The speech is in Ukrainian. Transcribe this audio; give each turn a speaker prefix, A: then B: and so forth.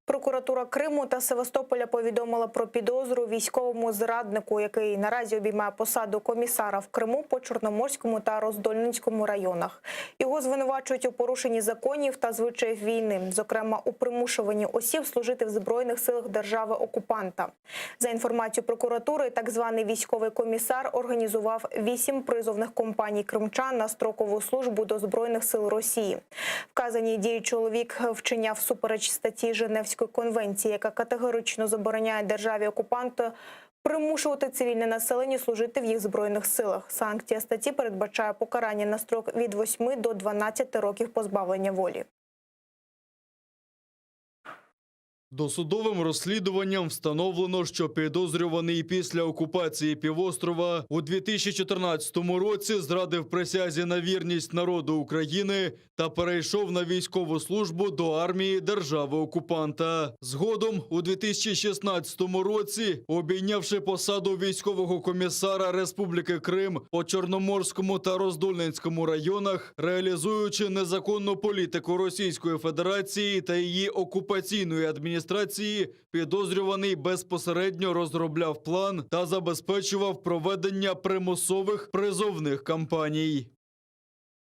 A: Прокуратура Криму та Севастополя повідомила про підозру військовому зраднику, який наразі обіймає посаду комісара в Криму по Чорноморському та Роздольницькому районах. Його звинувачують у порушенні законів та звичаїв війни, зокрема у примушуванні осіб служити в Збройних силах держави-окупанта. За інформацією прокуратури, так званий військовий комісар організував 8 призовних компаній кримчан на строкову службу до Збройних сил Росії. Вказані дії чоловік вчиняв всупереч статті Женевської конвенції, яка категорично забороняє державі-окупанту примушувати цивільне населення служити в їх Збройних силах. Санкція статті передбачає покарання на строк від 8 до 12 років позбавлення волі.
B: Досудовим розслідуванням встановлено, що підозрюваний після окупації півострова у 2014 році зрадив присязі на вірність народу України та перейшов на військову службу до армії держави-окупанта. Згодом у 2016 році, обійнявши посаду військового комісара Республіки Крим по Чорноморському та Роздольницькому районах, реалізуючи незаконну політику Російської Федерації та її окупаційної адміністрації, підозрюваний безпосередньо розробляв план та забезпечував проведення примусових призовних кампаній.